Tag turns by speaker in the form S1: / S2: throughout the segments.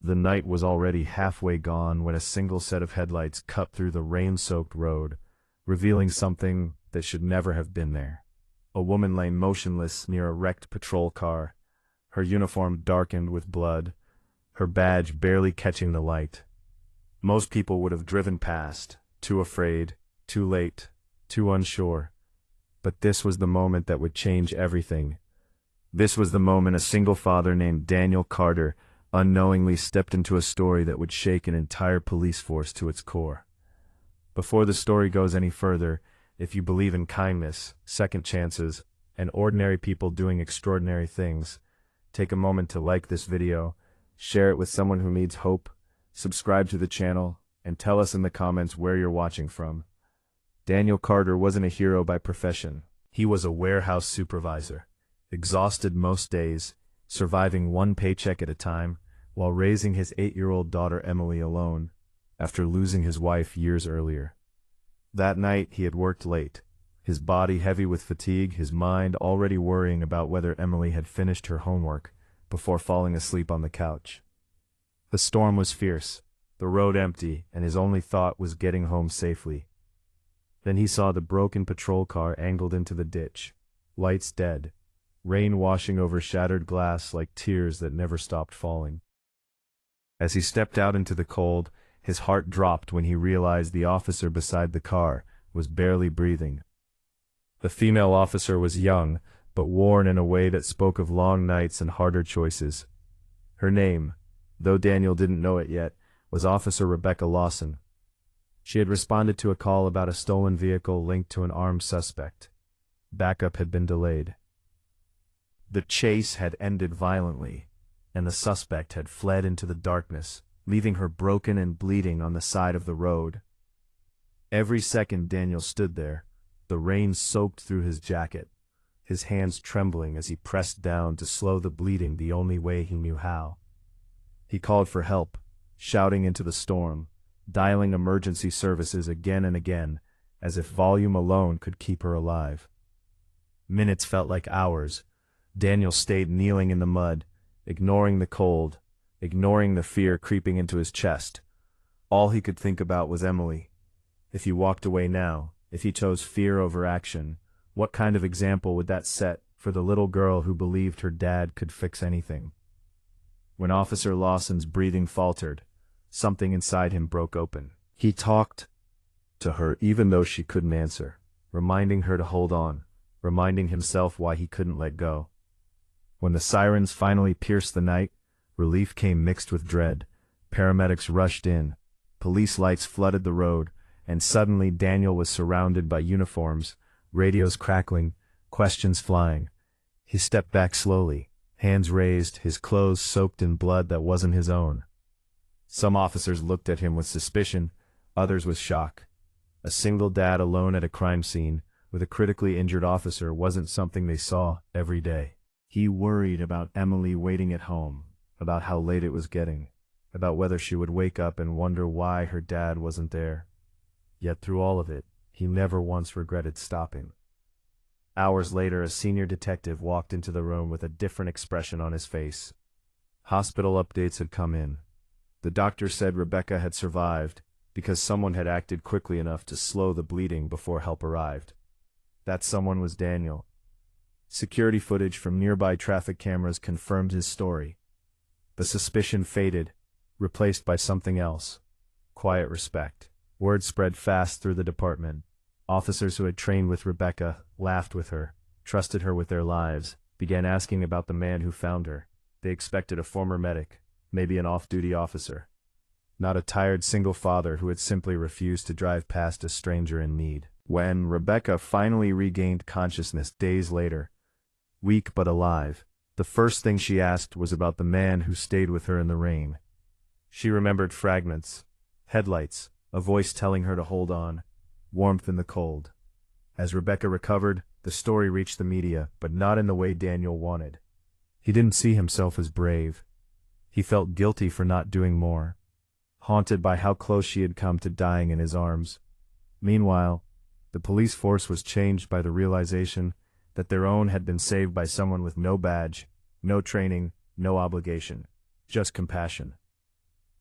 S1: The night was already halfway gone when a single set of headlights cut through the rain-soaked road, revealing something that should never have been there. A woman lay motionless near a wrecked patrol car, her uniform darkened with blood, her badge barely catching the light. Most people would have driven past, too afraid, too late, too unsure. But this was the moment that would change everything. This was the moment a single father named Daniel Carter unknowingly stepped into a story that would shake an entire police force to its core. Before the story goes any further, if you believe in kindness, second chances, and ordinary people doing extraordinary things, take a moment to like this video, share it with someone who needs hope, subscribe to the channel, and tell us in the comments where you're watching from. Daniel Carter wasn't a hero by profession. He was a warehouse supervisor, exhausted most days, surviving one paycheck at a time, while raising his 8-year-old daughter Emily alone, after losing his wife years earlier. That night he had worked late, his body heavy with fatigue, his mind already worrying about whether Emily had finished her homework before falling asleep on the couch. The storm was fierce, the road empty, and his only thought was getting home safely. Then he saw the broken patrol car angled into the ditch, lights dead, rain washing over shattered glass like tears that never stopped falling. As he stepped out into the cold, his heart dropped when he realized the officer beside the car was barely breathing. The female officer was young, but worn in a way that spoke of long nights and harder choices. Her name, though Daniel didn't know it yet, was Officer Rebecca Lawson. She had responded to a call about a stolen vehicle linked to an armed suspect. Backup had been delayed. The chase had ended violently, and the suspect had fled into the darkness, leaving her broken and bleeding on the side of the road. Every second Daniel stood there, the rain soaked through his jacket, his hands trembling as he pressed down to slow the bleeding the only way he knew how. He called for help, shouting into the storm, dialing emergency services again and again, as if volume alone could keep her alive. Minutes felt like hours. Daniel stayed kneeling in the mud, ignoring the cold, ignoring the fear creeping into his chest. All he could think about was Emily. If he walked away now, if he chose fear over action, what kind of example would that set for the little girl who believed her dad could fix anything? When Officer Lawson's breathing faltered, something inside him broke open. He talked to her even though she couldn't answer, reminding her to hold on, reminding himself why he couldn't let go. When the sirens finally pierced the night, relief came mixed with dread. Paramedics rushed in, police lights flooded the road, and suddenly Daniel was surrounded by uniforms, radios crackling, questions flying. He stepped back slowly, hands raised, his clothes soaked in blood that wasn't his own. Some officers looked at him with suspicion, others with shock. A single dad alone at a crime scene, with a critically injured officer, wasn't something they saw every day. He worried about Emily waiting at home, about how late it was getting, about whether she would wake up and wonder why her dad wasn't there. Yet through all of it, he never once regretted stopping. Hours later, a senior detective walked into the room with a different expression on his face. Hospital updates had come in. The doctor said Rebecca had survived because someone had acted quickly enough to slow the bleeding before help arrived. That someone was Daniel. Security footage from nearby traffic cameras confirmed his story. The suspicion faded, replaced by something else. Quiet respect. Word spread fast through the department. Officers who had trained with Rebecca, laughed with her, trusted her with their lives, began asking about the man who found her. They expected a former medic, maybe an off-duty officer. Not a tired single father who had simply refused to drive past a stranger in need. When Rebecca finally regained consciousness days later, weak but alive, the first thing she asked was about the man who stayed with her in the rain. She remembered fragments, headlights, a voice telling her to hold on, warmth in the cold. As Rebecca recovered, the story reached the media, but not in the way Daniel wanted. He didn't see himself as brave. He felt guilty for not doing more, haunted by how close she had come to dying in his arms. Meanwhile, the police force was changed by the realization that their own had been saved by someone with no badge, no training, no obligation, just compassion.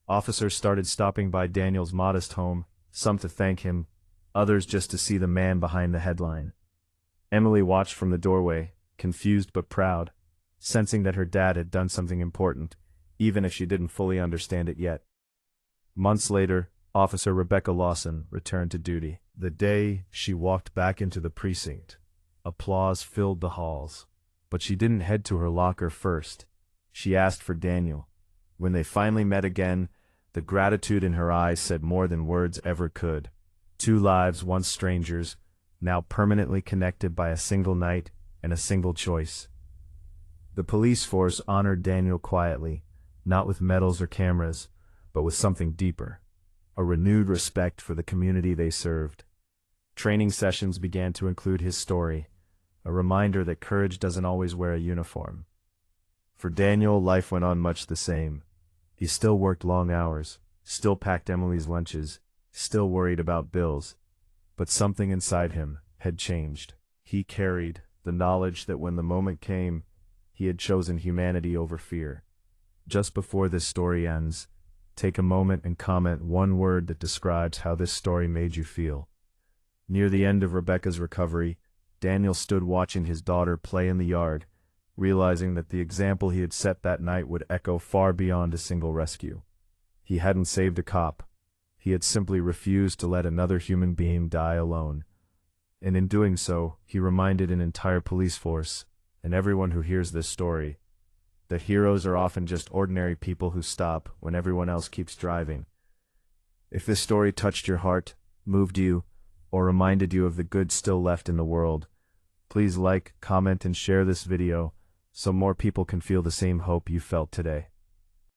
S1: Officers started stopping by Daniel's modest home, some to thank him, others just to see the man behind the headline. Emily watched from the doorway, confused but proud, sensing that her dad had done something important, even if she didn't fully understand it yet. Months later, Officer Rebecca Lawson returned to duty. The day she walked back into the precinct, applause filled the halls. But she didn't head to her locker first. She asked for Daniel. When they finally met again, the gratitude in her eyes said more than words ever could. Two lives, once strangers, now permanently connected by a single night and a single choice. The police force honored Daniel quietly, not with medals or cameras, but with something deeper. A renewed respect for the community they served. Training sessions began to include his story, a reminder that courage doesn't always wear a uniform. For Daniel, life went on much the same. He still worked long hours, still packed Emily's lunches, still worried about bills. But something inside him had changed. He carried the knowledge that when the moment came, he had chosen humanity over fear. Just before this story ends, take a moment and comment one word that describes how this story made you feel. Near the end of Rebecca's recovery, Daniel stood watching his daughter play in the yard, realizing that the example he had set that night would echo far beyond a single rescue. He hadn't saved a cop. He had simply refused to let another human being die alone. And in doing so, he reminded an entire police force, and everyone who hears this story, that heroes are often just ordinary people who stop when everyone else keeps driving. If this story touched your heart, moved you, or reminded you of the good still left in the world, please like, comment, and share this video so more people can feel the same hope you felt today.